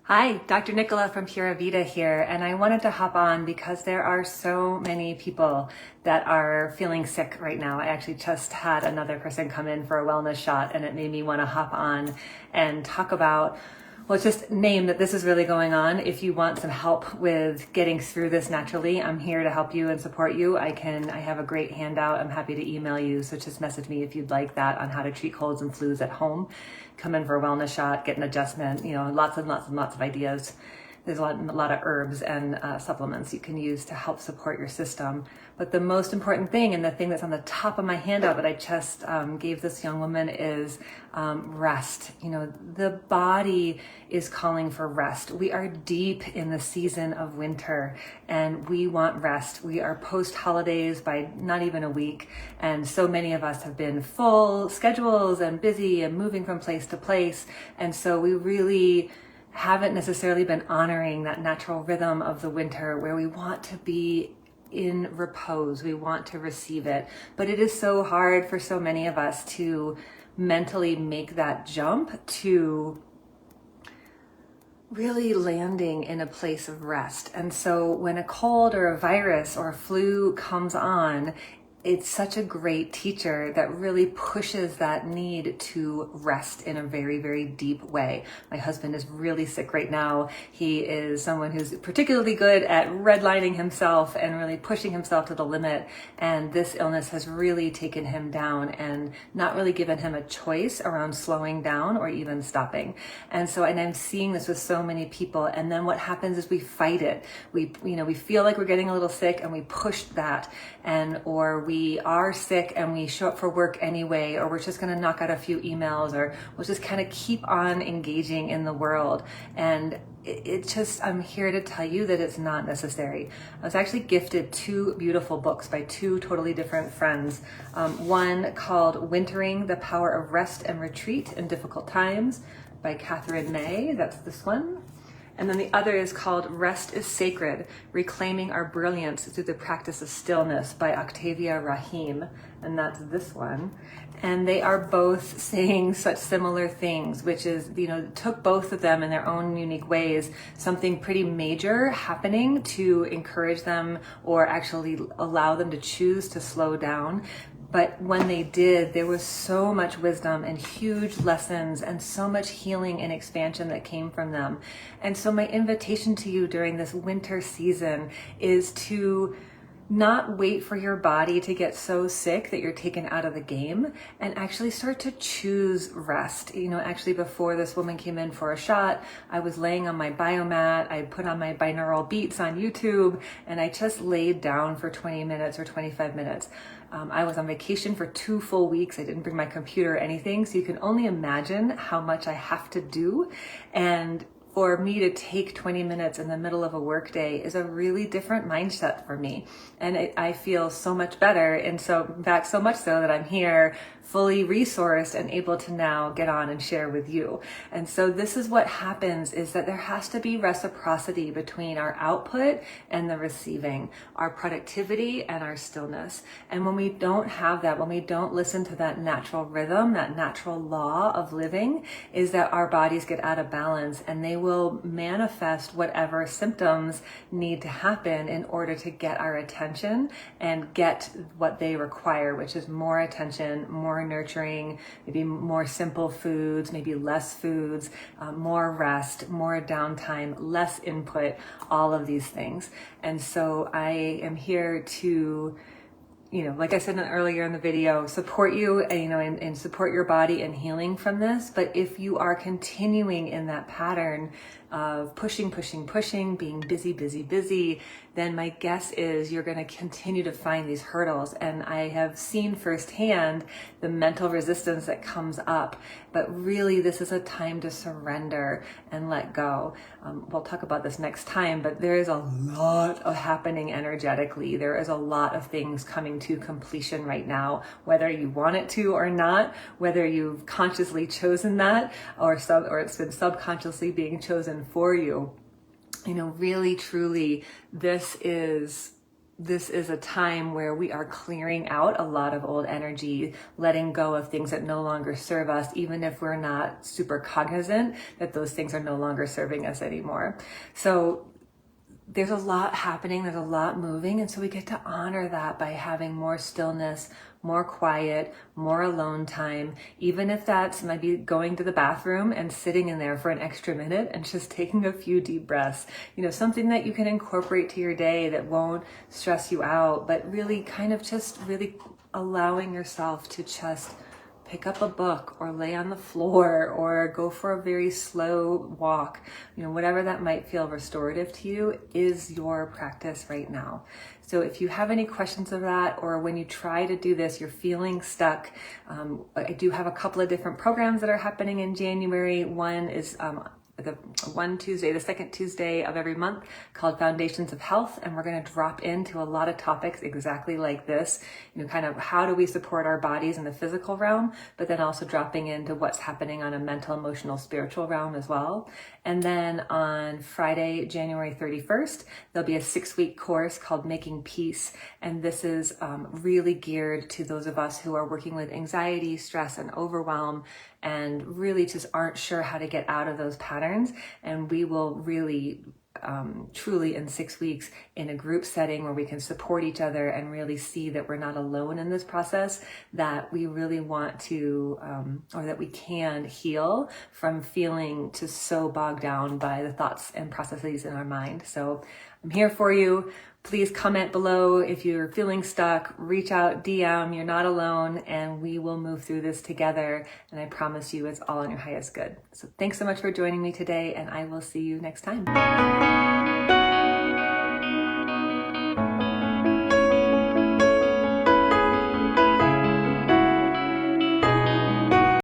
Hi, Dr. Nicola from Pura Vida here, and I wanted to hop on because there are so many people that are feeling sick right now. I actually just had another person come in for a wellness shot, and it made me want to hop on and talk about, well, just name that this is really going on. If you want some help with getting through this naturally, I'm here to help you and support you. I have a great handout. I'm happy to email you, so just message me if you'd like that on how to treat colds and flus at home. Come in for a wellness shot, get an adjustment, lots and lots and lots of ideas. There's a lot of herbs and supplements you can use to help support your system. But the most important thing, and the thing that's on the top of my handout that I just gave this young woman, is rest. The body is calling for rest. We are deep in the season of winter and we want rest. We are post holidays by not even a week. And so many of us have been full schedules and busy and moving from place to place. And so we really haven't necessarily been honoring that natural rhythm of the winter where we want to be in repose. We want to receive it. But it is so hard for so many of us to mentally make that jump to really landing in a place of rest. And so when a cold or a virus or a flu comes on, it's such a great teacher that really pushes that need to rest in a very, very deep way. My husband is really sick right now. He is someone who's particularly good at redlining himself and really pushing himself to the limit. And this illness has really taken him down and not really given him a choice around slowing down or even stopping. And I'm seeing this with so many people. And then what happens is we fight it. We feel like we're getting a little sick and we push that, or we are sick and we show up for work anyway, or we're just going to knock out a few emails, or we'll just kind of keep on engaging in the world. And I'm here to tell you that it's not necessary. I was actually gifted two beautiful books by two totally different friends. One called Wintering: The Power of Rest and Retreat in Difficult Times by Catherine May. That's this one. And then the other is called Rest is Sacred: Reclaiming Our Brilliance Through the Practice of Stillness by Octavia Rahim. And that's this one. And they are both saying such similar things, which is, it took both of them in their own unique ways, something pretty major happening to encourage them or actually allow them to choose to slow down. But when they did, there was so much wisdom and huge lessons and so much healing and expansion that came from them. And so my invitation to you during this winter season is to not wait for your body to get so sick that you're taken out of the game, and actually start to choose rest. Actually before this woman came in for a shot, I was laying on my biomat. I put on my binaural beats on YouTube and I just laid down for 20 minutes or 25 minutes. I was on vacation for 2 full weeks. I didn't bring my computer or anything. So you can only imagine how much I have to do. And for me to take 20 minutes in the middle of a workday is a really different mindset for me. And I feel so much better. And so, in fact, so much so that I'm here fully resourced and able to now get on and share with you. And so this is what happens, is that there has to be reciprocity between our output and the receiving, our productivity and our stillness. And when we don't have that, when we don't listen to that natural rhythm, that natural law of living, is that our bodies get out of balance and they will manifest whatever symptoms need to happen in order to get our attention and get what they require, which is more attention, more nurturing, maybe more simple foods, maybe less foods, more rest, more downtime, less input, all of these things. And so I am here to, like I said earlier in the video, support you, and support your body in healing from this. But if you are continuing in that pattern of pushing, being busy, then my guess is you're going to continue to find these hurdles. And I have seen firsthand the mental resistance that comes up. But really, this is a time to surrender and let go. We'll talk about this next time, but there is a lot of happening energetically. There is a lot of things coming to completion right now, whether you want it to or not, whether you've consciously chosen that or it's been subconsciously being chosen for you. Really, truly, this is this is a time where we are clearing out a lot of old energy, letting go of things that no longer serve us, even if we're not super cognizant that those things are no longer serving us anymore. So there's a lot happening, there's a lot moving, and so we get to honor that by having more stillness, more quiet, more alone time, even if that's maybe going to the bathroom and sitting in there for an extra minute and just taking a few deep breaths. Something that you can incorporate to your day that won't stress you out, but really kind of just really allowing yourself to just pick up a book or lay on the floor or go for a very slow walk. Whatever that might feel restorative to you is your practice right now. So if you have any questions of that, or when you try to do this, you're feeling stuck, I do have a couple of different programs that are happening in January. One is the second Tuesday of every month, called Foundations of Health. And we're going to drop into a lot of topics exactly like this, kind of how do we support our bodies in the physical realm, but then also dropping into what's happening on a mental, emotional, spiritual realm as well. And then on Friday, January 31st, there'll be a 6-week course called Making Peace. And this is really geared to those of us who are working with anxiety, stress, and overwhelm, and really just aren't sure how to get out of those patterns. And we will really truly in 6 weeks in a group setting where we can support each other and really see that we're not alone in this process, that we really want to, or that we can heal from feeling just so bogged down by the thoughts and processes in our mind. So I'm here for you. Please comment below if you're feeling stuck, reach out, DM, you're not alone, and we will move through this together. And I promise you it's all in your highest good. So thanks so much for joining me today, and I will see you next time.